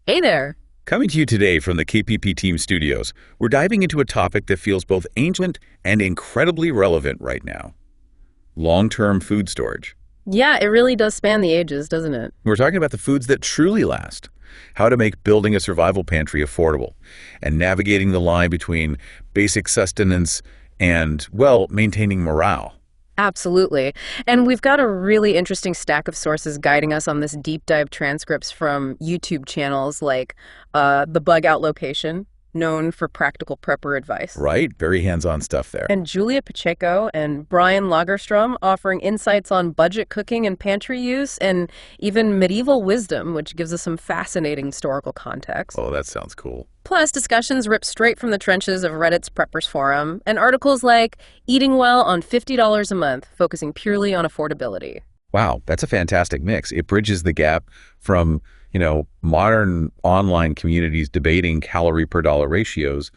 Hey there. Coming to you today from the KPP Team Studios, we're diving into a topic that feels both ancient and incredibly relevant right now. Long-term food storage. Yeah, it really does span the ages, doesn't it? We're talking about the foods that truly last, how to make building a survival pantry affordable, and navigating the line between basic sustenance and, well, maintaining morale. Absolutely. And we've got a really interesting stack of sources guiding us on this deep dive transcripts from YouTube channels like The Bug Out Location, known for practical prepper advice. Right? Very hands-on stuff there. And Julia Pacheco and Brian Lagerstrom offering insights on budget cooking and pantry use, and even medieval wisdom, which gives us some fascinating historical context. Oh, that sounds cool. Plus, discussions ripped straight from the trenches of Reddit's Preppers Forum, and articles like Eating Well on $50 a month, focusing purely on affordability. Wow, that's a fantastic mix. It bridges the gap from, modern online communities debating calorie per dollar ratios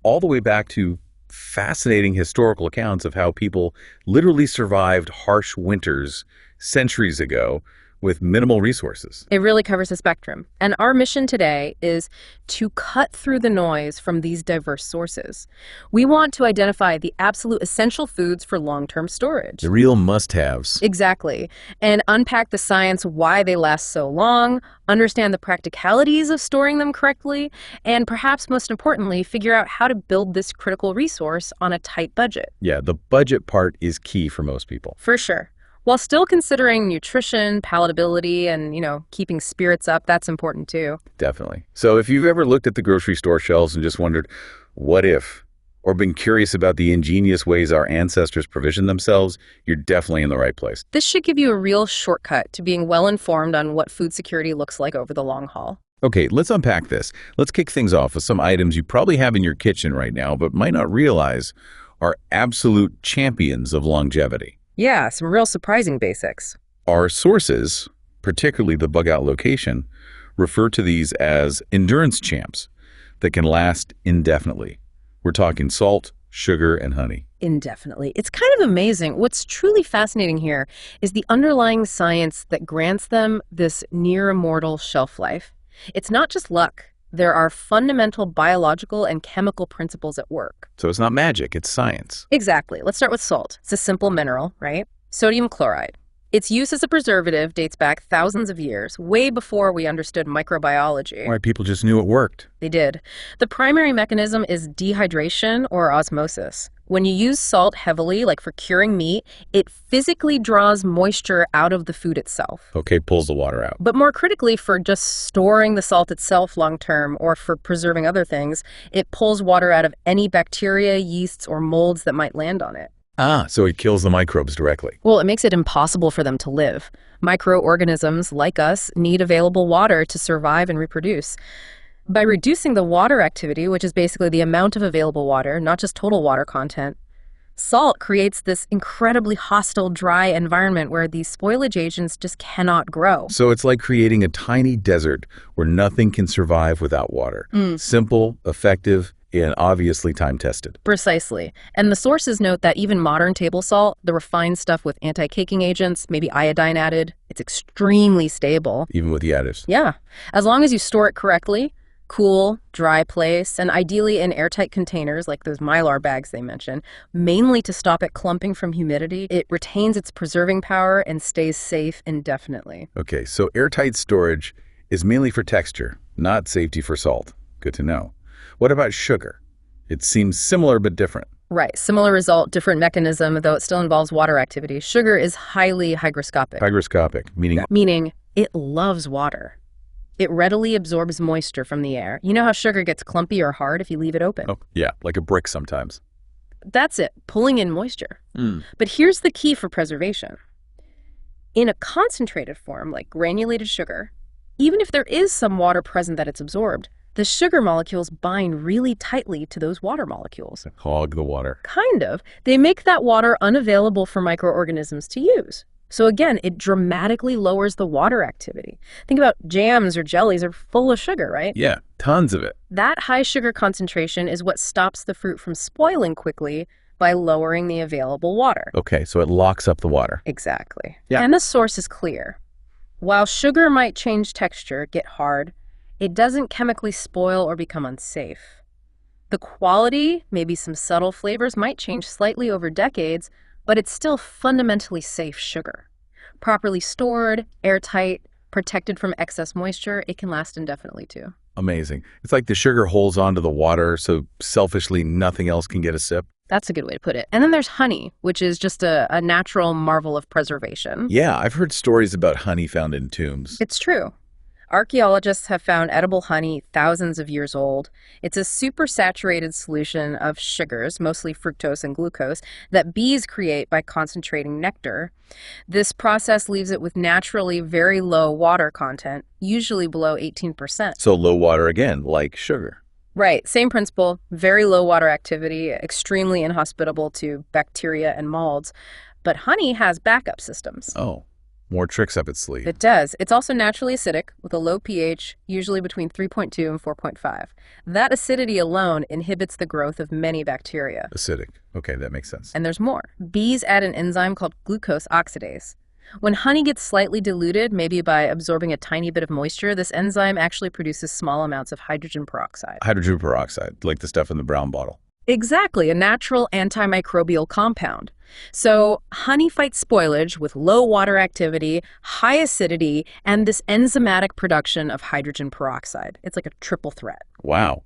all the way back to fascinating historical accounts of how people literally survived harsh winters centuries ago with minimal resources. It really covers the spectrum. And our mission today is to cut through the noise from these diverse sources. We want to identify the absolute essential foods for long-term storage. The real must-haves. Exactly. And unpack the science why they last so long, understand the practicalities of storing them correctly, and perhaps most importantly, figure out how to build this critical resource on a tight budget. Yeah, the budget part is key for most people. For sure. While still considering nutrition, palatability, and, keeping spirits up, that's important too. Definitely. So if you've ever looked at the grocery store shelves and just wondered, what if, or been curious about the ingenious ways our ancestors provisioned themselves, you're definitely in the right place. This should give you a real shortcut to being well informed on what food security looks like over the long haul. Okay, let's unpack this. Let's kick things off with some items you probably have in your kitchen right now, but might not realize are absolute champions of longevity. Yeah, some real surprising basics. Our sources, particularly the Bug Out Location, refer to these as endurance champs that can last indefinitely. We're talking salt, sugar, and honey. Indefinitely. It's kind of amazing. What's truly fascinating here is the underlying science that grants them this near-immortal shelf life. It's not just luck. There are fundamental biological and chemical principles at work. So it's not magic, it's science. Exactly. Let's start with salt. It's a simple mineral, right? Sodium chloride. Its use as a preservative dates back thousands of years, way before we understood microbiology. Why people just knew it worked. They did. The primary mechanism is dehydration or osmosis. When you use salt heavily, like for curing meat, it physically draws moisture out of the food itself. Okay, pulls the water out. But more critically, for just storing the salt itself long-term or for preserving other things, it pulls water out of any bacteria, yeasts, or molds that might land on it. Ah, so it kills the microbes directly. Well, it makes it impossible for them to live. Microorganisms, like us, need available water to survive and reproduce. By reducing the water activity, which is basically the amount of available water, not just total water content, salt creates this incredibly hostile, dry environment where these spoilage agents just cannot grow. So it's like creating a tiny desert where nothing can survive without water. Simple, effective, and obviously time-tested. Precisely. And the sources note that even modern table salt, the refined stuff with anti-caking agents, maybe iodine added, it's extremely stable. Even with the additives. Yeah. As long as you store it correctly, cool, dry place, and ideally in airtight containers like those Mylar bags they mention, mainly to stop it clumping from humidity, it retains its preserving power and stays safe indefinitely. Okay, so airtight storage is mainly for texture, not safety for salt. Good to know. What about sugar? It seems similar but different. Right, similar result, different mechanism, though it still involves water activity. Sugar is highly hygroscopic. Hygroscopic, meaning? Meaning it loves water. It readily absorbs moisture from the air. You know how sugar gets clumpy or hard if you leave it open? Oh, yeah, like a brick sometimes. That's it, pulling in moisture. But here's the key for preservation. In a concentrated form, like granulated sugar, even if there is some water present that it's absorbed, the sugar molecules bind really tightly to those water molecules. Hog the water. Kind of. They make that water unavailable for microorganisms to use. So again, it dramatically lowers the water activity. Think about jams or jellies are full of sugar, right? Yeah, tons of it. That high sugar concentration is what stops the fruit from spoiling quickly by lowering the available water. Okay, so it locks up the water. Exactly. Yeah. And the source is clear. While sugar might change texture, get hard, It doesn't chemically spoil or become unsafe. The quality, maybe some subtle flavors, might change slightly over decades, but it's still fundamentally safe sugar. Properly stored, airtight, protected from excess moisture, it can last indefinitely too. Amazing. It's like the sugar holds onto the water, so selfishly nothing else can get a sip. That's a good way to put it. And then there's honey, which is just a natural marvel of preservation. Yeah, I've heard stories about honey found in tombs. It's true. Archaeologists have found edible honey thousands of years old. It's a supersaturated solution of sugars, mostly fructose and glucose, that bees create by concentrating nectar. This process leaves it with naturally very low water content, usually below 18%. So low water again, like sugar. Right, same principle, very low water activity, extremely inhospitable to bacteria and molds. But honey has backup systems. Oh, more tricks up its sleeve. It does. It's also naturally acidic with a low pH, usually between 3.2 and 4.5. That acidity alone inhibits the growth of many bacteria. Acidic. Okay, that makes sense. And there's more. Bees add an enzyme called glucose oxidase. When honey gets slightly diluted, maybe by absorbing a tiny bit of moisture, this enzyme actually produces small amounts of hydrogen peroxide. Hydrogen peroxide, like the stuff in the brown bottle. Exactly, a natural antimicrobial compound. So honey fights spoilage with low water activity, high acidity, and this enzymatic production of hydrogen peroxide. It's like a triple threat. Wow.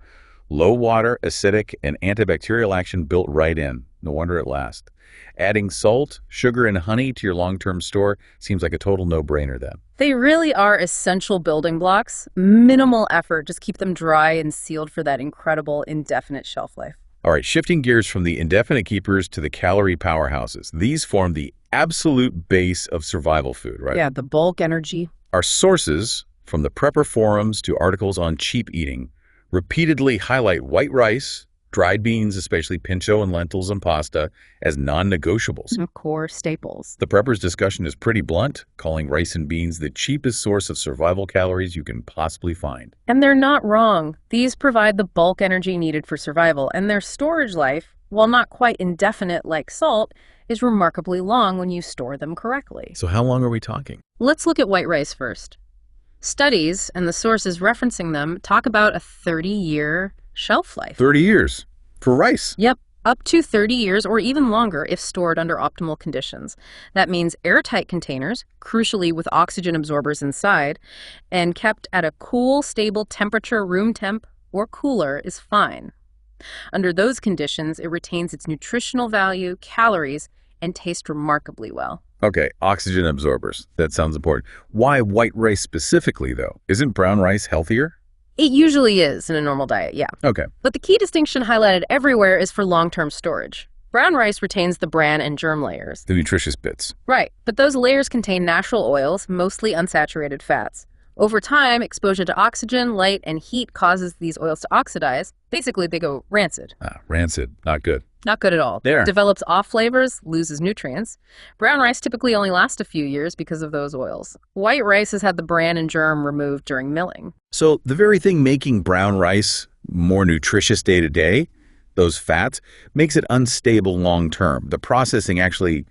Low water, acidic, and antibacterial action built right in. No wonder it lasts. Adding salt, sugar, and honey to your long-term store seems like a total no-brainer then. They really are essential building blocks. Minimal effort, just keep them dry and sealed for that incredible indefinite shelf life. All right, shifting gears from the indefinite keepers to the calorie powerhouses. These form the absolute base of survival food, right? Yeah, the bulk energy. Our sources, from the prepper forums to articles on cheap eating, repeatedly highlight white rice, dried beans, especially pinto and lentils and pasta, as non-negotiables. Core staples. The preppers' discussion is pretty blunt, calling rice and beans the cheapest source of survival calories you can possibly find. And they're not wrong. These provide the bulk energy needed for survival, and their storage life, while not quite indefinite like salt, is remarkably long when you store them correctly. So how long are we talking? Let's look at white rice first. Studies, and the sources referencing them, talk about a 30-year shelf life. 30 years for rice. Yep, up to 30 years or even longer if stored under optimal conditions. That means airtight containers, crucially with oxygen absorbers inside, and kept at a cool, stable temperature, room temp, or cooler is fine. Under those conditions, it retains its nutritional value, calories, and tastes remarkably well. Okay, oxygen absorbers. That sounds important. Why white rice specifically, though? Isn't brown rice healthier? It usually is in a normal diet, yeah. Okay. But the key distinction highlighted everywhere is for long-term storage. Brown rice retains the bran and germ layers. The nutritious bits. Right, but those layers contain natural oils, mostly unsaturated fats. Over time, exposure to oxygen, light, and heat causes these oils to oxidize. Basically, they go rancid. Rancid. Not good. Not good at all. There. Develops off flavors, loses nutrients. Brown rice typically only lasts a few years because of those oils. White rice has had the bran and germ removed during milling. So the very thing making brown rice more nutritious day to day, those fats, makes it unstable long term. The processing actually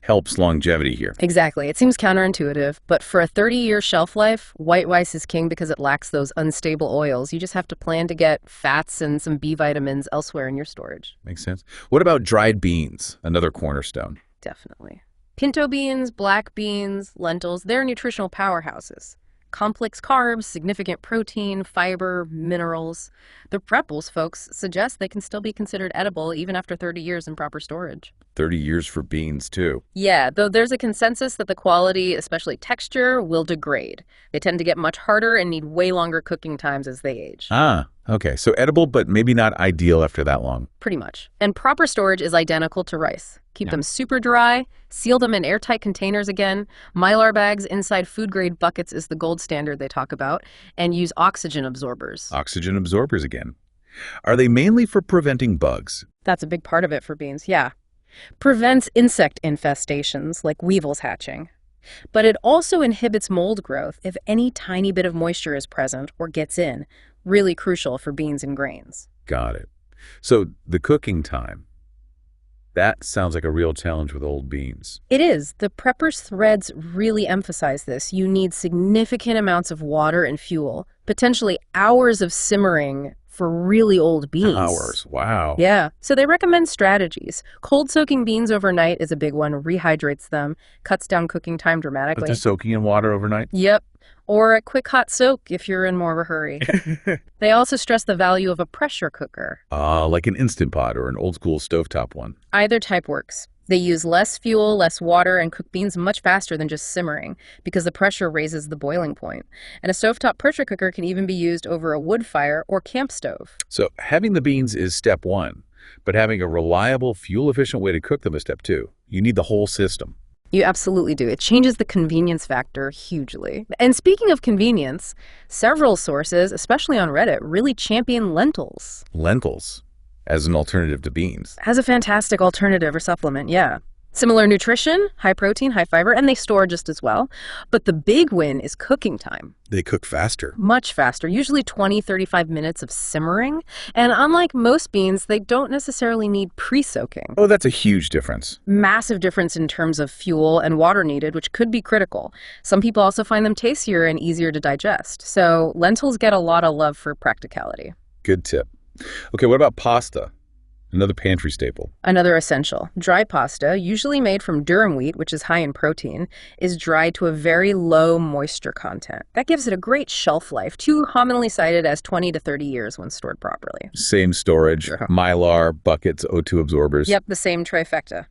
helps longevity here. Exactly. It seems counterintuitive, but for a 30-year shelf life, white rice is king because it lacks those unstable oils. You just have to plan to get fats and some B vitamins elsewhere in your storage. Makes sense. What about dried beans? Another cornerstone. Definitely. Pinto beans, black beans, lentils, they're nutritional powerhouses. Complex carbs, significant protein, fiber, minerals. The Prepples folks suggest they can still be considered edible even after 30 years in proper storage. 30 years for beans, too. Yeah, though there's a consensus that the quality, especially texture, will degrade. They tend to get much harder and need way longer cooking times as they age. Okay. So edible, but maybe not ideal after that long. Pretty much. And proper storage is identical to rice. Keep them super dry, seal them in airtight containers again. Mylar bags inside food-grade buckets is the gold standard they talk about, and use oxygen absorbers. Oxygen absorbers again. Are they mainly for preventing bugs? That's a big part of it for beans, yeah. Prevents insect infestations like weevils hatching. But it also inhibits mold growth if any tiny bit of moisture is present or gets in, really crucial for beans and grains. Got it. So the cooking time. That sounds like a real challenge with old beans. It is. The prepper's threads really emphasize this. You need significant amounts of water and fuel, potentially hours of simmering for really old beans. Hours. Wow. Yeah, so they recommend strategies. Cold soaking beans overnight is a big one, rehydrates them, cuts down cooking time But dramatically. they're soaking in water overnight? Yep, or a quick hot soak if you're in more of a hurry. They also stress the value of a pressure cooker. Like an Instant Pot or an old school stovetop one. Either type works. They use less fuel, less water, and cook beans much faster than just simmering because the pressure raises the boiling point. And a stovetop pressure cooker can even be used over a wood fire or camp stove. So having the beans is step one, but having a reliable, fuel-efficient way to cook them is step two. You need the whole system. You absolutely do. It changes the convenience factor hugely. And speaking of convenience, several sources, especially on Reddit, really champion lentils Lentils as an alternative to beans. as a fantastic alternative or supplement, yeah. Similar nutrition, high protein, high fiber, and they store just as well. But the big win is cooking time. They cook faster. Much faster, usually 20-35 minutes of simmering. And unlike most beans, they don't necessarily need pre-soaking. Oh, that's a huge difference. Massive difference in terms of fuel and water needed, which could be critical. Some people also find them tastier and easier to digest. So lentils get a lot of love for practicality. Good tip. Okay, what about pasta? Another pantry staple. Another essential. Dry pasta, usually made from durum wheat, which is high in protein, is dried to a very low moisture content. That gives it a great shelf life, too commonly cited as 20 to 30 years when stored properly. Same storage, Mylar, buckets, O2 absorbers. Yep, the same trifecta.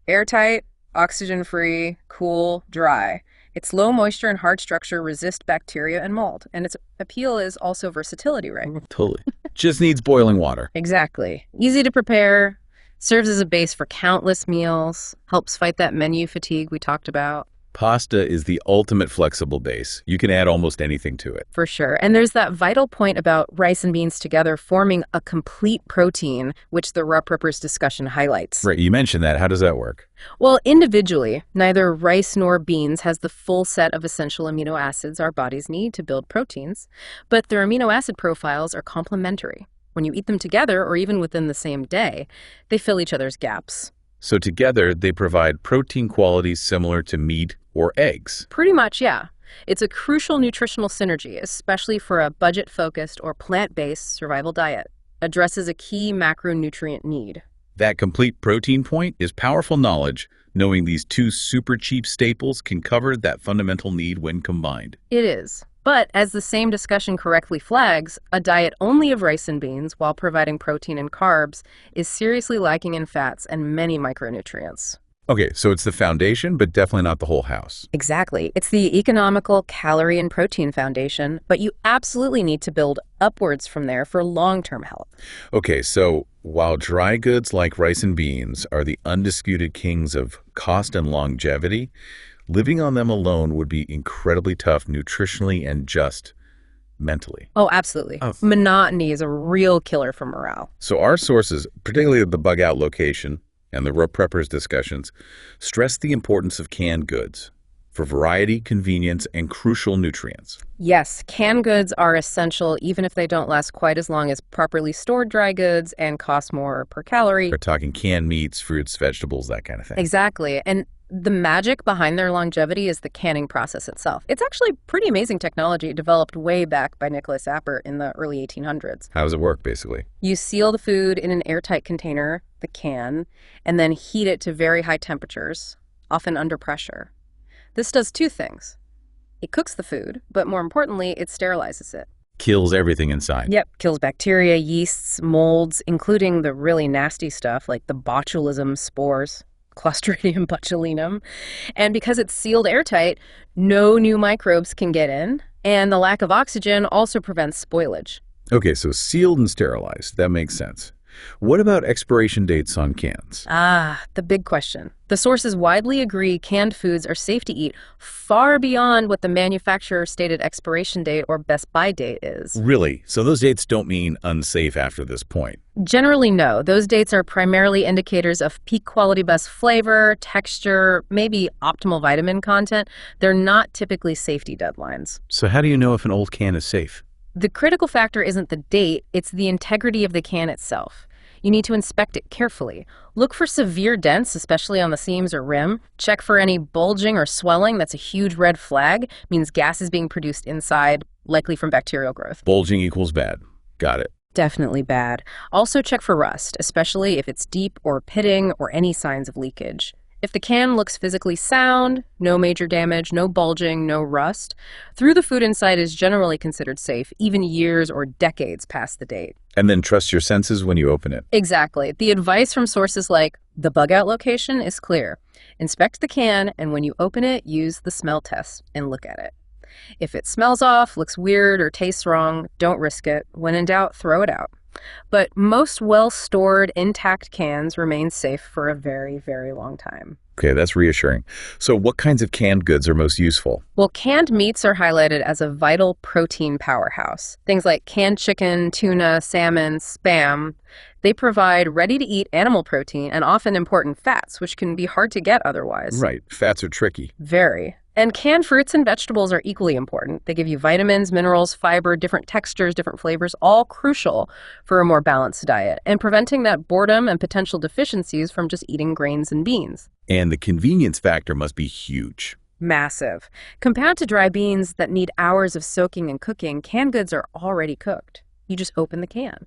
Airtight, oxygen-free, cool, dry. Its low moisture and hard structure resist bacteria and mold, and its appeal is also versatility, right? Totally. Just needs boiling water. Exactly. Easy to prepare, serves as a base for countless meals, helps fight that menu fatigue we talked about. Pasta is the ultimate flexible base. You can add almost anything to it. For sure. And there's that vital point about rice and beans together forming a complete protein, which the Raw Preppers discussion highlights. Right, you mentioned that. How does that work? Well, individually, neither rice nor beans has the full set of essential amino acids our bodies need to build proteins, but their amino acid profiles are complementary. When you eat them together, or even within the same day, they fill each other's gaps. So together, they provide protein qualities similar to meat or eggs. Pretty much, yeah. It's a crucial nutritional synergy, especially for a budget-focused or plant-based survival diet. Addresses a key macronutrient need. That complete protein point is powerful knowledge, knowing these two super cheap staples can cover that fundamental need when combined. It is. But as the same discussion correctly flags, a diet only of rice and beans while providing protein and carbs is seriously lacking in fats and many micronutrients. Okay, so it's the foundation, but definitely not the whole house. Exactly. It's the economical calorie and protein foundation, but you absolutely need to build upwards from there for long-term health. Okay, so while dry goods like rice and beans are the undisputed kings of cost and longevity, living on them alone would be incredibly tough nutritionally and just mentally. Oh, absolutely. Monotony is a real killer for morale. So our sources, particularly the bug out location and the Raw Preppers discussions, stress the importance of canned goods for variety, convenience, and crucial nutrients. Yes, canned goods are essential even if they don't last quite as long as properly stored dry goods and cost more per calorie. We're talking canned meats, fruits, vegetables, that kind of thing. Exactly. And the magic behind their longevity is the canning process itself. It's actually pretty amazing technology developed way back by Nicholas Appert in the early 1800s. How does it work, basically? You seal the food in an airtight container, the can, and then heat it to very high temperatures, often under pressure. This does two things. It cooks the food, but more importantly, it sterilizes it. Kills everything inside. Yep, kills bacteria, yeasts, molds, including the really nasty stuff like the botulism spores, Clostridium botulinum. And because it's sealed airtight, no new microbes can get in, and the lack of oxygen also prevents spoilage. Okay, so sealed and sterilized. That makes sense. What about expiration dates on cans? Ah, the big question. The sources widely agree canned foods are safe to eat far beyond what the manufacturer's stated expiration date or best by date is. Really? So those dates don't mean unsafe after this point? Generally, no. Those dates are primarily indicators of peak quality best flavor, texture, maybe optimal vitamin content. They're not typically safety deadlines. So how do you know if an old can is safe? The critical factor isn't the date, it's the integrity of the can itself. You need to inspect it carefully. Look for severe dents, especially on the seams or rim. Check for any bulging or swelling. That's a huge red flag. Means gas is being produced inside, likely from bacterial growth. Bulging equals bad. Got it. Definitely bad. Also check for rust, especially if it's deep or pitting or any signs of leakage. If the can looks physically sound, no major damage, no bulging, no rust, through the food inside is generally considered safe, even years or decades past the date. And then trust your senses when you open it. Exactly. The advice from sources like the bug out location is clear. Inspect the can, and when you open it, use the smell test and look at it. If it smells off, looks weird, or tastes wrong, don't risk it. When in doubt, throw it out. But most well-stored, intact cans remain safe for a very, very long time. Okay, that's reassuring. So what kinds of canned goods are most useful? Well, canned meats are highlighted as a vital protein powerhouse. Things like canned chicken, tuna, salmon, Spam. They provide ready-to-eat animal protein and often important fats, which can be hard to get otherwise. Right, fats are tricky. Very. And canned fruits and vegetables are equally important. They give you vitamins, minerals, fiber, different textures, different flavors, all crucial for a more balanced diet, and preventing that boredom and potential deficiencies from just eating grains and beans. And the convenience factor must be huge. Massive. Compared to dry beans that need hours of soaking and cooking, canned goods are already cooked. You just open the can.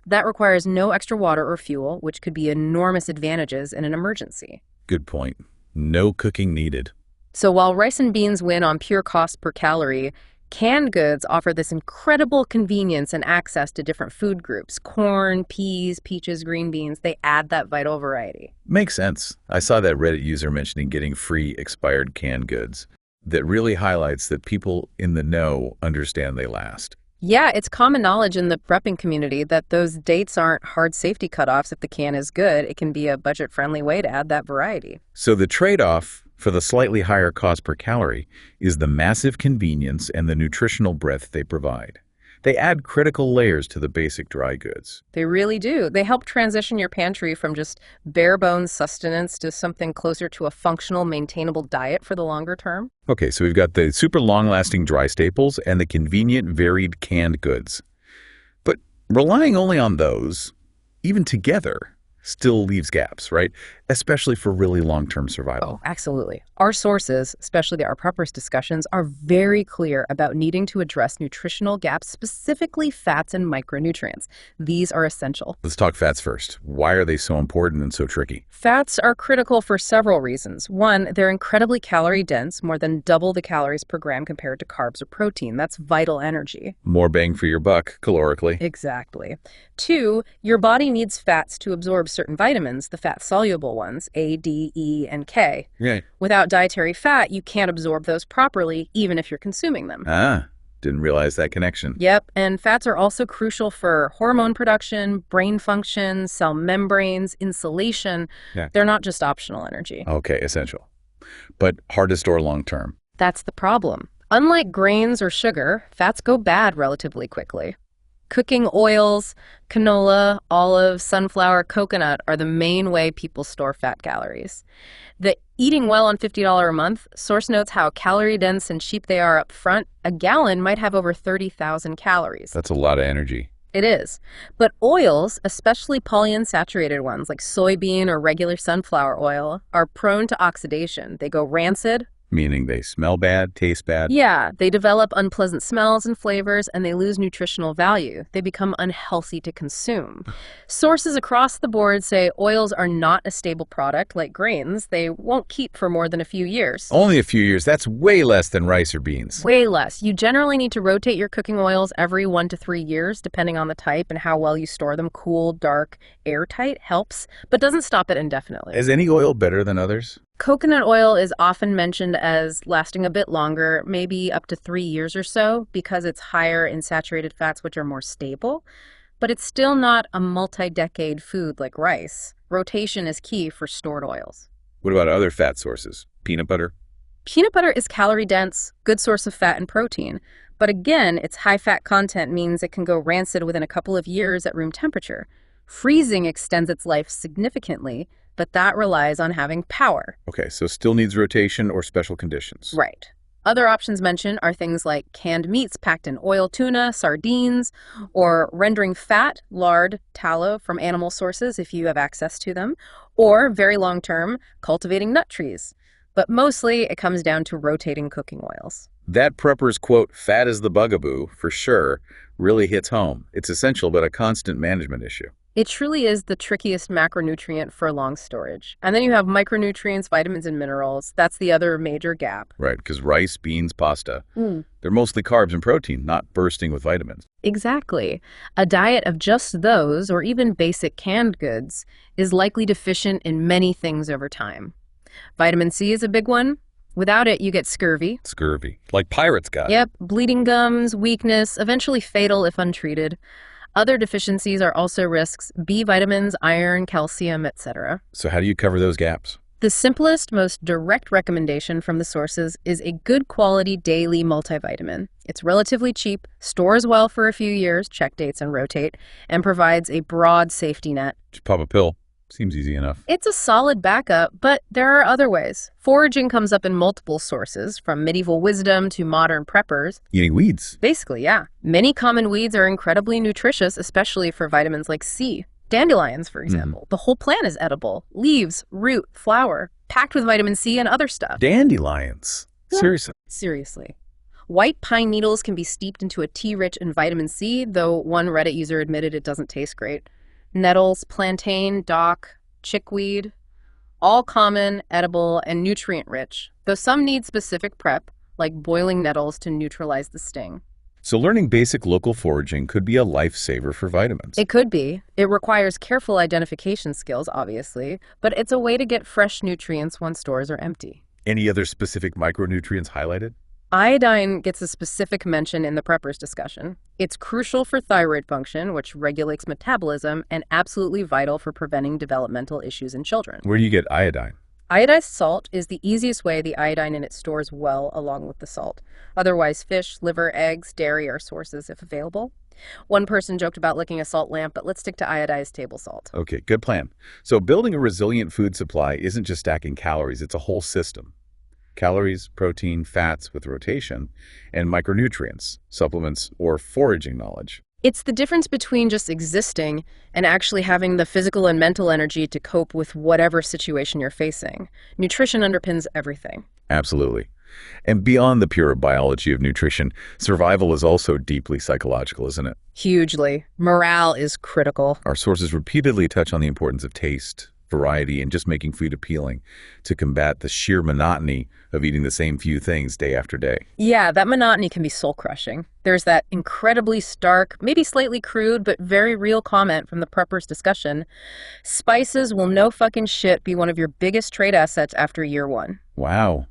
That requires no extra water or fuel, which could be enormous advantages in an emergency. Good point. No cooking needed. So while rice and beans win on pure cost per calorie, canned goods offer this incredible convenience and access to different food groups. Corn, peas, peaches, green beans, they add that vital variety. Makes sense. I saw that Reddit user mentioning getting free expired canned goods. That really highlights that people in the know understand they last. Yeah, it's common knowledge in the prepping community that those dates aren't hard safety cutoffs. If the can is good, it can be a budget-friendly way to add that variety. So the trade-off for the slightly higher cost per calorie is the massive convenience and the nutritional breadth they provide. They add critical layers to the basic dry goods. They really do. They help transition your pantry from just bare-bones sustenance to something closer to a functional, maintainable diet for the longer term. Okay, so we've got the super long-lasting dry staples and the convenient, varied canned goods. But relying only on those, even together, still leaves gaps, right? Especially for really long-term survival. Oh, absolutely. Our sources, especially our preppers discussions, are very clear about needing to address nutritional gaps, specifically fats and micronutrients. These are essential. Let's talk fats first. Why are they so important and so tricky? Fats are critical for several reasons. One, they're incredibly calorie-dense, more than double the calories per gram compared to carbs or protein. That's vital energy. More bang for your buck, calorically. Exactly. Two, your body needs fats to absorb certain vitamins, the fat-soluble ones, A, D, E, and K. Right. Without dietary fat, you can't absorb those properly, even if you're consuming them. Didn't realize that connection. Yep, and fats are also crucial for hormone production, brain function, cell membranes, insulation. Yeah. They're not just optional energy. Okay, essential. But hard to store long term. That's the problem. Unlike grains or sugar, fats go bad relatively quickly. Cooking oils, canola, olive, sunflower, coconut are the main way people store fat calories. The Eating Well on $50 a month source notes how calorie-dense and cheap they are up front. A gallon might have over 30,000 calories. That's a lot of energy. It is. But oils, especially polyunsaturated ones like soybean or regular sunflower oil, are prone to oxidation. They go rancid. Meaning they smell bad, taste bad? Yeah, they develop unpleasant smells and flavors, and they lose nutritional value. They become unhealthy to consume. Sources across the board say oils are not a stable product like grains. They won't keep for more than a few years. Only a few years. That's way less than rice or beans. Way less. You generally need to rotate your cooking oils every 1 to 3 years, depending on the type and how well you store them. Cool, dark, airtight helps, but doesn't stop it indefinitely. Is any oil better than others? Coconut oil is often mentioned as lasting a bit longer, maybe up to 3 years or so, because it's higher in saturated fats, which are more stable. But it's still not a multi-decade food like rice. Rotation is key for stored oils. What about other fat sources? Peanut butter? Peanut butter is calorie-dense, good source of fat and protein. But again, its high fat content means it can go rancid within a couple of years at room temperature. Freezing extends its life significantly, but that relies on having power. Okay, so still needs rotation or special conditions. Right. Other options mentioned are things like canned meats packed in oil tuna, sardines, or rendering fat, lard, tallow from animal sources if you have access to them, or very long term, cultivating nut trees. But mostly it comes down to rotating cooking oils. That prepper's quote, "fat is the bugaboo," for sure, really hits home. It's essential, but a constant management issue. It truly is the trickiest macronutrient for long storage. And then you have micronutrients, vitamins, and minerals. That's the other major gap. Right, because rice, beans, pasta, Mm. they're mostly carbs and protein, not bursting with vitamins. Exactly. A diet of just those, or even basic canned goods, is likely deficient in many things over time. Vitamin C is a big one. Without it, you get scurvy. Scurvy, like pirates got. Yep, bleeding gums, weakness, eventually fatal if untreated. Other deficiencies are also risks: B vitamins, iron, calcium, etc. So how do you cover those gaps? The simplest, most direct recommendation from the sources is a good quality daily multivitamin. It's relatively cheap, stores well for a few years, check dates and rotate, and provides a broad safety net. Just pop a pill. Seems easy enough. It's a solid backup, but there are other ways. Foraging comes up in multiple sources, from medieval wisdom to modern preppers. Eating weeds. Basically, yeah. Many common weeds are incredibly nutritious, especially for vitamins like C. Dandelions, for example. The whole plant is edible. Leaves, root, flower, packed with vitamin C and other stuff. Dandelions. Yeah. Seriously. Seriously. White pine needles can be steeped into a tea rich in vitamin C, though one Reddit user admitted it doesn't taste great. Nettles, plantain, dock, chickweed, all common, edible, and nutrient-rich, though some need specific prep, like boiling nettles to neutralize the sting. So learning basic local foraging could be a lifesaver for vitamins. It could be. It requires careful identification skills, obviously, but it's a way to get fresh nutrients when stores are empty. Any other specific micronutrients highlighted? Iodine gets a specific mention in the preppers discussion. It's crucial for thyroid function, which regulates metabolism, and absolutely vital for preventing developmental issues in children. Where do you get iodine? Iodized salt is the easiest way the iodine in it stores well along with the salt. Otherwise, fish, liver, eggs, dairy are sources if available. One person joked about licking a salt lamp, but let's stick to iodized table salt. Okay, good plan. So building a resilient food supply isn't just stacking calories, it's a whole system. Calories, protein, fats with rotation, and micronutrients, supplements, or foraging knowledge. It's the difference between just existing and actually having the physical and mental energy to cope with whatever situation you're facing. Nutrition underpins everything. Absolutely. And beyond the pure biology of nutrition, survival is also deeply psychological, isn't it? Hugely. Morale is critical. Our sources repeatedly touch on the importance of taste, variety, and just making food appealing to combat the sheer monotony of eating the same few things day after day. Yeah, that monotony can be soul-crushing. There's that incredibly stark, maybe slightly crude, but very real comment from the preppers discussion. Spices will no fucking shit be one of your biggest trade assets after year one. Wow.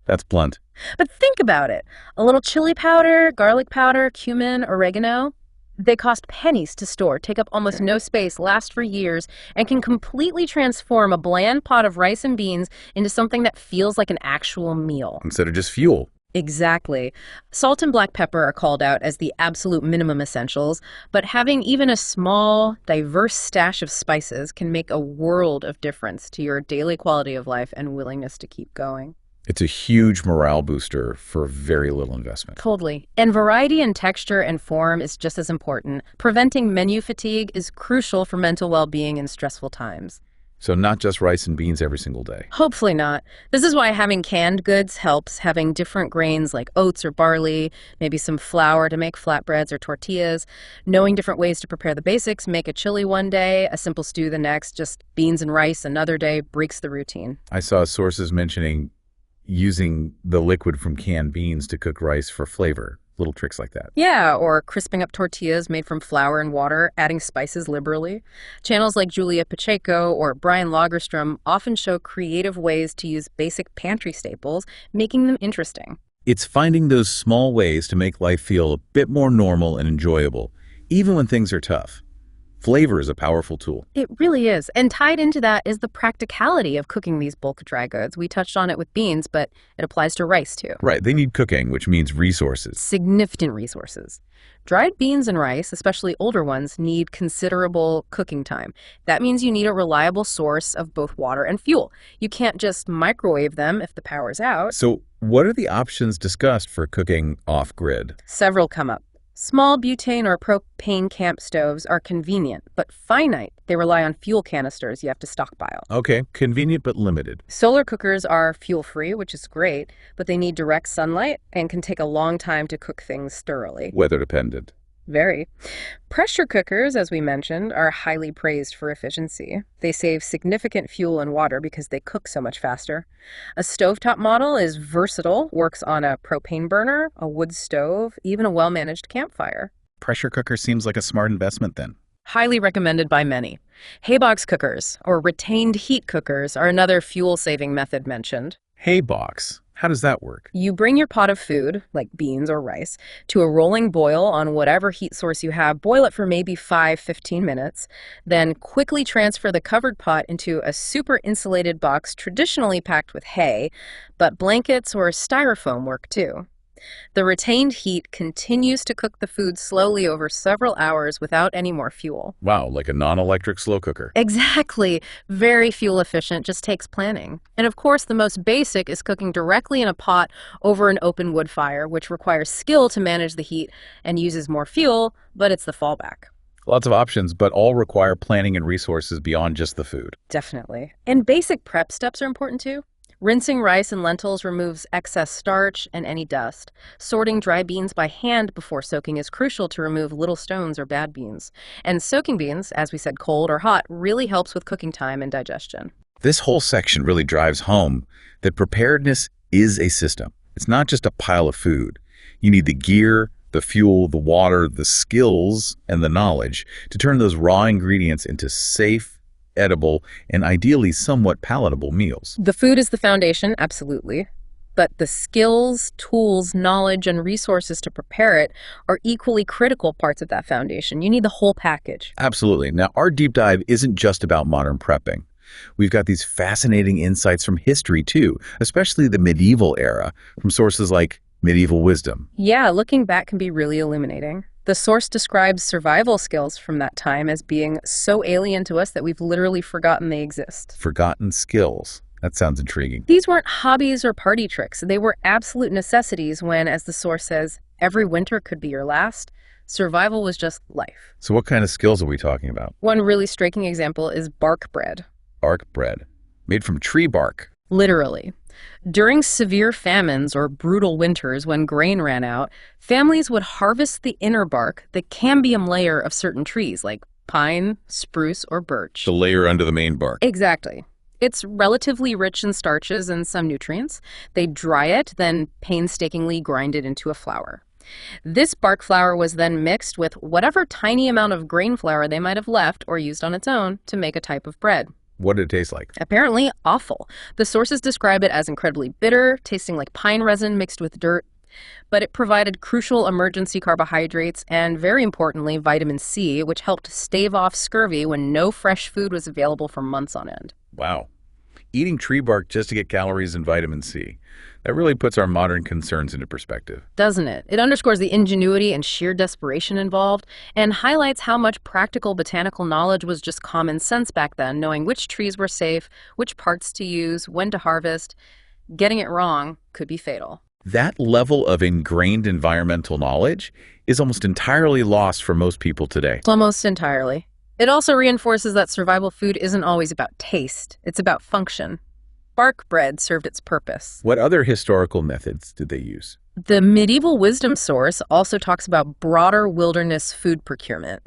That's blunt. But think about it. A little chili powder, garlic powder, cumin, oregano. They cost pennies to store, take up almost no space, last for years, and can completely transform a bland pot of rice and beans into something that feels like an actual meal. Instead of just fuel. Exactly. Salt and black pepper are called out as the absolute minimum essentials, but having even a small, diverse stash of spices can make a world of difference to your daily quality of life and willingness to keep going. It's a huge morale booster for very little investment. Totally. And variety in texture and form is just as important. Preventing menu fatigue is crucial for mental well-being in stressful times. So not just rice and beans every single day. Hopefully not. This is why having canned goods helps, having different grains like oats or barley, maybe some flour to make flatbreads or tortillas, knowing different ways to prepare the basics, make a chili one day, a simple stew the next, just beans and rice another day, breaks the routine. I saw sources mentioning using the liquid from canned beans to cook rice for flavor. Little tricks like that. Yeah, or crisping up tortillas made from flour and water, adding spices liberally. Channels like Julia Pacheco or Brian Lagerstrom often show creative ways to use basic pantry staples, making them interesting. It's finding those small ways to make life feel a bit more normal and enjoyable, even when things are tough. Flavor is a powerful tool. It really is. And tied into that is the practicality of cooking these bulk dry goods. We touched on it with beans, but it applies to rice too. Right, they need cooking, which means resources. Significant resources. Dried beans and rice, especially older ones, need considerable cooking time. That means you need a reliable source of both water and fuel. You can't just microwave them if the power's out. So What are the options discussed for cooking off-grid? Several come up. Small butane or propane camp stoves are convenient, but finite. They rely on fuel canisters you have to stockpile. Okay, convenient but limited. Solar cookers are fuel-free, which is great, but they need direct sunlight and can take a long time to cook things thoroughly. Weather dependent. Very. Pressure cookers, as we mentioned, are highly praised for efficiency. They save significant fuel and water because they cook so much faster. A stovetop model is versatile, works on a propane burner, a wood stove, even a well-managed campfire. Pressure cooker seems like a smart investment then. Highly recommended by many. Haybox cookers, or retained heat cookers, are another fuel-saving method mentioned. Hay box. How does that work? You bring your pot of food, like beans or rice, to a rolling boil on whatever heat source you have. Boil it for maybe 5-15 minutes. Then quickly transfer the covered pot into a super insulated box traditionally packed with hay, but blankets or styrofoam work too. The retained heat continues to cook the food slowly over several hours without any more fuel. Wow, like a non-electric slow cooker. Exactly. Very fuel efficient, just takes planning. And of course, the most basic is cooking directly in a pot over an open wood fire, which requires skill to manage the heat and uses more fuel, but it's the fallback. Lots of options, but all require planning and resources beyond just the food. Definitely. And basic prep steps are important too. Rinsing rice and lentils removes excess starch and any dust. Sorting dry beans by hand before soaking is crucial to remove little stones or bad beans. And soaking beans, as we said, cold or hot, really helps with cooking time and digestion. This whole section really drives home that preparedness is a system. It's not just a pile of food. You need the gear, the fuel, the water, the skills, and the knowledge to turn those raw ingredients into safe, edible, and ideally somewhat palatable meals. The food is the foundation, absolutely. But the skills, tools, knowledge, and resources to prepare it are equally critical parts of that foundation. You need the whole package. Absolutely. Now, our deep dive isn't just about modern prepping. We've got these fascinating insights from history, too, especially the medieval era, from sources like medieval wisdom. Yeah, looking back can be really illuminating. The source describes survival skills from that time as being so alien to us that we've literally forgotten they exist. Forgotten skills. That sounds intriguing. These weren't hobbies or party tricks. They were absolute necessities when, as the source says, every winter could be your last. Survival was just life. So what kind of skills are we talking about? One really striking example is bark bread. Bark bread, made from tree bark. Literally. During severe famines or brutal winters when grain ran out, families would harvest the inner bark, the cambium layer of certain trees like pine, spruce, or birch. The layer under the main bark. Exactly. It's relatively rich in starches and some nutrients. They dry it, then painstakingly grind it into a flour. This bark flour was then mixed with whatever tiny amount of grain flour they might have left or used on its own to make a type of bread. What did it taste like? Apparently awful. The sources describe it as incredibly bitter, tasting like pine resin mixed with dirt, but it provided crucial emergency carbohydrates and, very importantly, vitamin C, which helped stave off scurvy when no fresh food was available for months on end. Wow. Eating tree bark just to get calories and vitamin C. That really puts our modern concerns into perspective. Doesn't it? It underscores the ingenuity and sheer desperation involved and highlights how much practical botanical knowledge was just common sense back then, knowing which trees were safe, which parts to use, when to harvest. Getting it wrong could be fatal. That level of ingrained environmental knowledge is almost entirely lost for most people today. Almost entirely. It also reinforces that survival food isn't always about taste. It's about function. Bark bread served its purpose. What other historical methods did they use? The medieval wisdom source also talks about broader wilderness food procurement.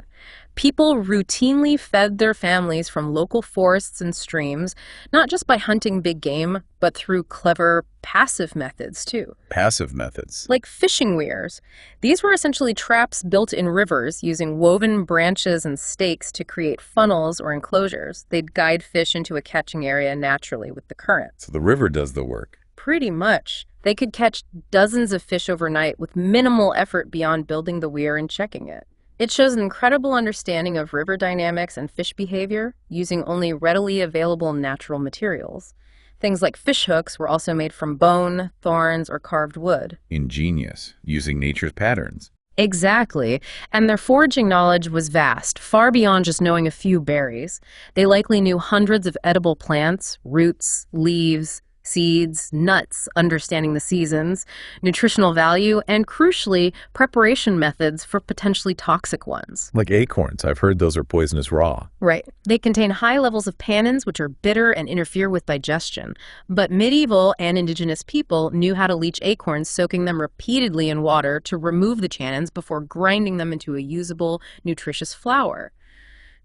People routinely fed their families from local forests and streams, not just by hunting big game, but through clever passive methods too. Passive methods. Like fishing weirs. These were essentially traps built in rivers using woven branches and stakes to create funnels or enclosures. They'd guide fish into a catching area naturally with the current. So the river does the work. Pretty much. They could catch dozens of fish overnight with minimal effort beyond building the weir and checking it. It shows an incredible understanding of river dynamics and fish behavior using only readily available natural materials. Things like fish hooks were also made from bone, thorns, or carved wood. Ingenious, using nature's patterns. Exactly. And their foraging knowledge was vast, far beyond just knowing a few berries. They likely knew hundreds of edible plants, roots, leaves, Seeds, nuts, understanding the seasons, nutritional value, and crucially, preparation methods for potentially toxic ones. Like acorns, I've heard those are poisonous raw. Right. They contain high levels of tannins, which are bitter and interfere with digestion. But medieval and indigenous people knew how to leach acorns, soaking them repeatedly in water to remove the tannins before grinding them into a usable, nutritious flour.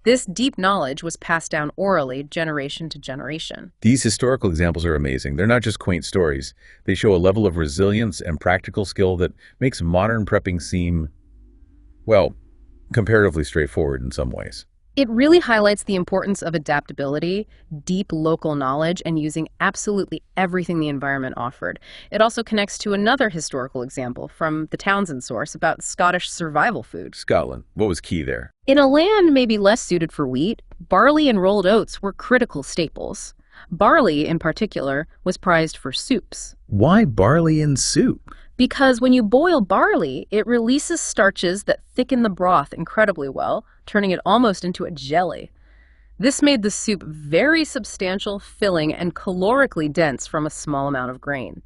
This deep knowledge was passed down orally, generation to generation. These historical examples are amazing. They're not just quaint stories. They show a level of resilience and practical skill that makes modern prepping seem, well, comparatively straightforward in some ways. It really highlights the importance of adaptability, deep local knowledge, and using absolutely everything the environment offered. It also connects to another historical example from the Townsend source about Scottish survival food. Scotland, what was key there? In a land maybe less suited for wheat, barley and rolled oats were critical staples. Barley, in particular, was prized for soups. Why barley in soup? Because when you boil barley, it releases starches that thicken the broth incredibly well, turning it almost into a jelly. This made the soup very substantial, filling, and calorically dense from a small amount of grain.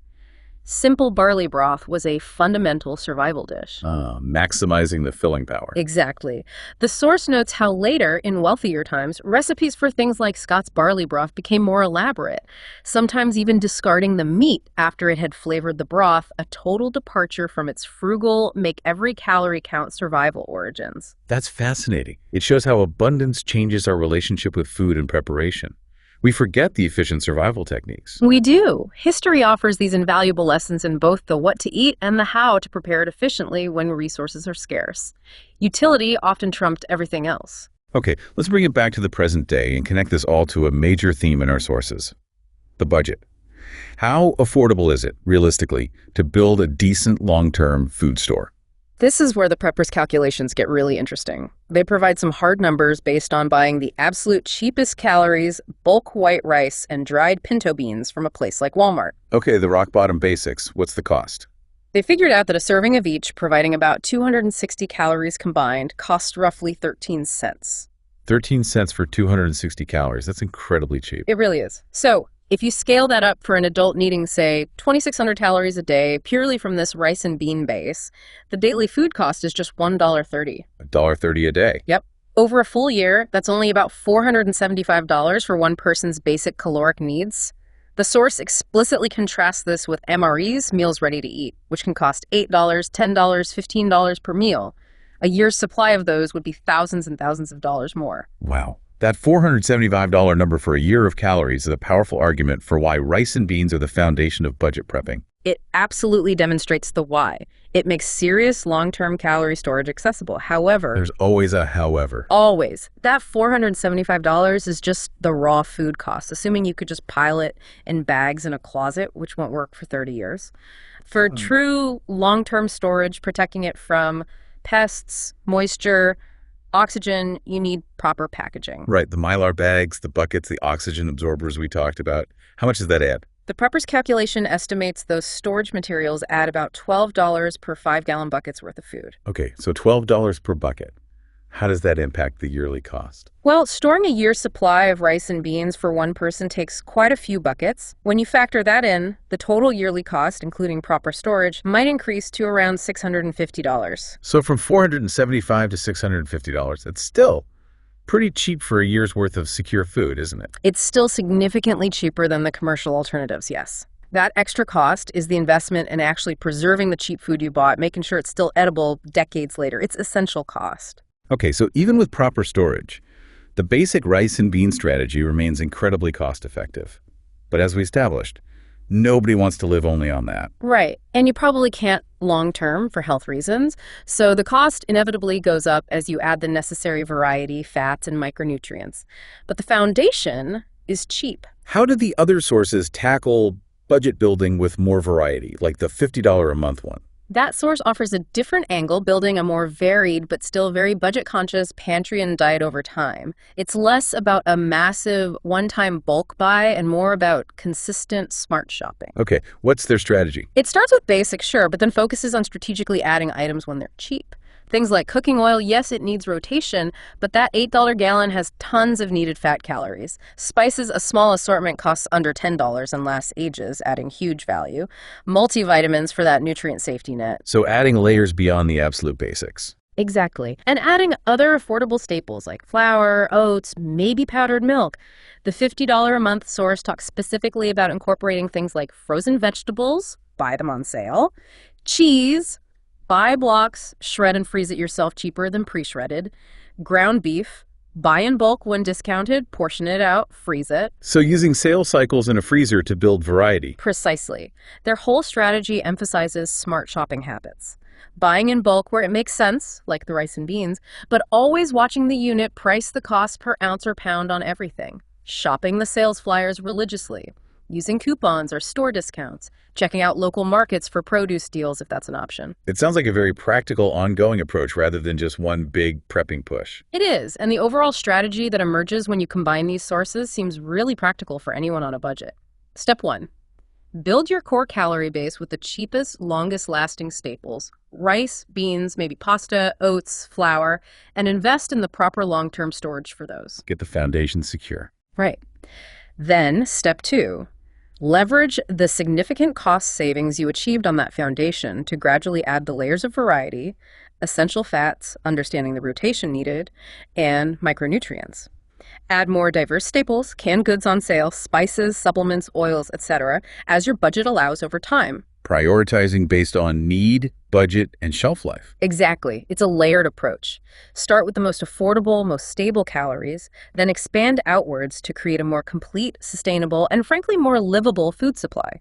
Simple barley broth was a fundamental survival dish. Maximizing the filling power. Exactly. The source notes how later, in wealthier times, recipes for things like Scots barley broth became more elaborate, sometimes even discarding the meat after it had flavored the broth, a total departure from its frugal, make every calorie count survival origins. That's fascinating. It shows how abundance changes our relationship with food and preparation. We forget the efficient survival techniques. We do. History offers these invaluable lessons in both the what to eat and the how to prepare it efficiently when resources are scarce. Utility often trumped everything else. Okay, let's bring it back to the present day and connect this all to a major theme in our sources: the budget. How affordable is it, realistically, to build a decent long-term food store? This is where the prepper's calculations get really interesting. They provide some hard numbers based on buying the absolute cheapest calories, bulk white rice, and dried pinto beans from a place like Walmart. Okay, the rock bottom basics. What's the cost? They figured out that a serving of each, providing about 260 calories combined, cost roughly 13 cents. 13 cents for 260 calories. That's incredibly cheap. It really is. So, if you scale that up for an adult needing, say, 2,600 calories a day purely from this rice and bean base, the daily food cost is just $1.30. $1.30 a day. Yep. Over a full year, that's only about $475 for one person's basic caloric needs. The source explicitly contrasts this with MREs, meals ready to eat, which can cost $8, $10, $15 per meal. A year's supply of those would be thousands and thousands of dollars more. Wow. That $475 number for a year of calories is a powerful argument for why rice and beans are the foundation of budget prepping. It absolutely demonstrates the why. It makes serious long-term calorie storage accessible. However, There's always a however. always, that $475 is just the raw food cost, assuming you could just pile it in bags in a closet, which won't work for 30 years. For true long-term storage, protecting it from pests, moisture, oxygen, you need proper packaging. Right, the Mylar bags, the buckets, the oxygen absorbers we talked about. How much does that add? The prepper's calculation estimates those storage materials add about $12 per 5-gallon bucket's worth of food. Okay, so $12 per bucket. How does that impact the yearly cost? Well, storing a year's supply of rice and beans for one person takes quite a few buckets. When you factor that in, the total yearly cost, including proper storage, might increase to around $650. So from $475 to $650, that's still pretty cheap for a year's worth of secure food, isn't it? It's still significantly cheaper than the commercial alternatives, yes. That extra cost is the investment in actually preserving the cheap food you bought, making sure it's still edible decades later. It's essential cost. Okay, so even with proper storage, the basic rice and bean strategy remains incredibly cost-effective. But as we established, nobody wants to live only on that. Right. And you probably can't long-term for health reasons. So the cost inevitably goes up as you add the necessary variety, fats, and micronutrients. But the foundation is cheap. How did the other sources tackle budget building with more variety, like the $50 a month one? That source offers a different angle, building a more varied but still very budget-conscious pantry and diet over time. It's less about a massive one-time bulk buy and more about consistent, smart shopping. Okay, what's their strategy? It starts with basics, sure, but then focuses on strategically adding items when they're cheap. Things like cooking oil, yes, it needs rotation, but that $8 gallon has tons of needed fat calories. Spices, a small assortment, costs under $10 and lasts ages, adding huge value. Multivitamins for that nutrient safety net. So adding layers beyond the absolute basics. Exactly. And adding other affordable staples like flour, oats, maybe powdered milk. The $50 a month source talks specifically about incorporating things like frozen vegetables, buy them on sale, cheese, buy blocks, shred and freeze it yourself cheaper than pre-shredded, ground beef, buy in bulk when discounted, portion it out, freeze it. So using sales cycles in a freezer to build variety. Precisely. Their whole strategy emphasizes smart shopping habits. Buying in bulk where it makes sense, like the rice and beans, but always watching the unit price the cost per ounce or pound on everything. Shopping the sales flyers religiously. Using coupons or store discounts. Checking out local markets for produce deals if that's an option. It sounds like a very practical, ongoing approach rather than just one big prepping push. It is, and the overall strategy that emerges when you combine these sources seems really practical for anyone on a budget. Step 1. Build your core calorie base with the cheapest, longest-lasting staples. Rice, beans, maybe pasta, oats, flour, and invest in the proper long-term storage for those. Get the foundation secure. Right. Then, step 2. Leverage the significant cost savings you achieved on that foundation to gradually add the layers of variety, essential fats, understanding the rotation needed, and micronutrients. Add more diverse staples, canned goods on sale, spices, supplements, oils, etc., as your budget allows over time. Prioritizing based on need, budget, and shelf life. Exactly. It's a layered approach. Start with the most affordable, most stable calories, then expand outwards to create a more complete, sustainable, and frankly more livable food supply.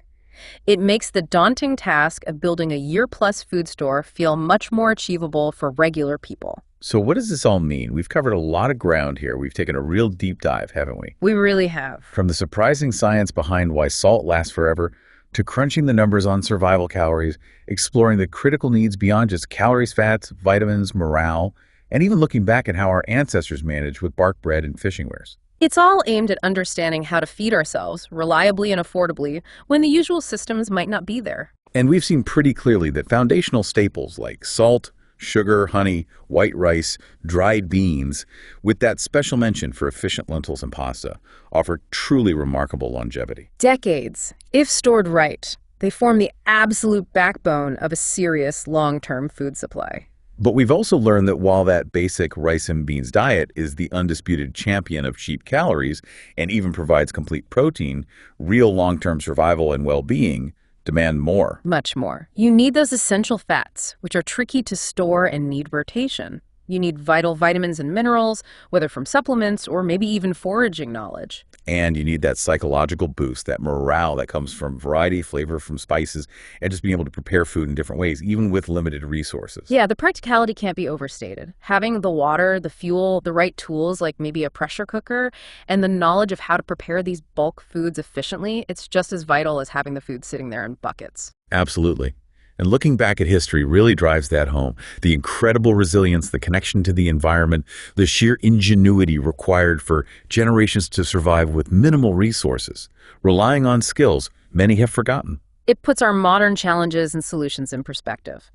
It makes the daunting task of building a year-plus food store feel much more achievable for regular people. So what does this all mean? We've covered a lot of ground here. We've taken a real deep dive, haven't we? We really have. From the surprising science behind why salt lasts forever, to crunching the numbers on survival calories, exploring the critical needs beyond just calories, fats, vitamins, morale, and even looking back at how our ancestors managed with bark bread and fishing wares. It's all aimed at understanding how to feed ourselves reliably and affordably when the usual systems might not be there. And we've seen pretty clearly that foundational staples like salt, sugar, honey, white rice, dried beans, with that special mention for efficient lentils and pasta, offer truly remarkable longevity. Decades, if stored right, they form the absolute backbone of a serious long-term food supply. But we've also learned that while that basic rice and beans diet is the undisputed champion of cheap calories and even provides complete protein, real long-term survival and well-being demand more. Much more. You need those essential fats, which are tricky to store and need rotation. You need vital vitamins and minerals, whether from supplements or maybe even foraging knowledge. And you need that psychological boost, that morale that comes from variety, flavor from spices, and just being able to prepare food in different ways, even with limited resources. Yeah, the practicality can't be overstated. Having the water, the fuel, the right tools, like maybe a pressure cooker, and the knowledge of how to prepare these bulk foods efficiently, it's just as vital as having the food sitting there in buckets. Absolutely. And looking back at history really drives that home. The incredible resilience, the connection to the environment, the sheer ingenuity required for generations to survive with minimal resources, relying on skills many have forgotten. It puts our modern challenges and solutions in perspective.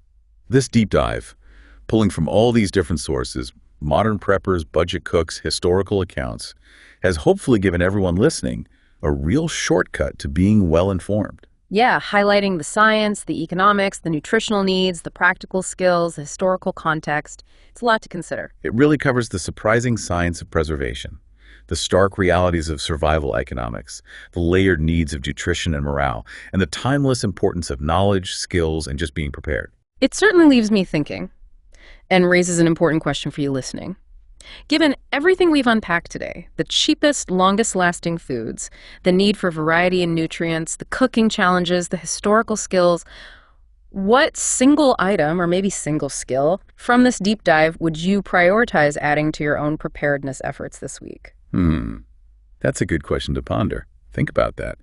This deep dive, pulling from all these different sources, modern preppers, budget cooks, historical accounts, has hopefully given everyone listening a real shortcut to being well-informed. Yeah, highlighting the science, the economics, the nutritional needs, the practical skills, the historical context. It's a lot to consider. It really covers the surprising science of preservation, the stark realities of survival economics, the layered needs of nutrition and morale, and the timeless importance of knowledge, skills, and just being prepared. It certainly leaves me thinking and raises an important question for you listening. Given everything we've unpacked today, the cheapest, longest-lasting foods, the need for variety and nutrients, the cooking challenges, the historical skills, what single item, or maybe single skill, from this deep dive would you prioritize adding to your own preparedness efforts this week? That's a good question to ponder. Think about that.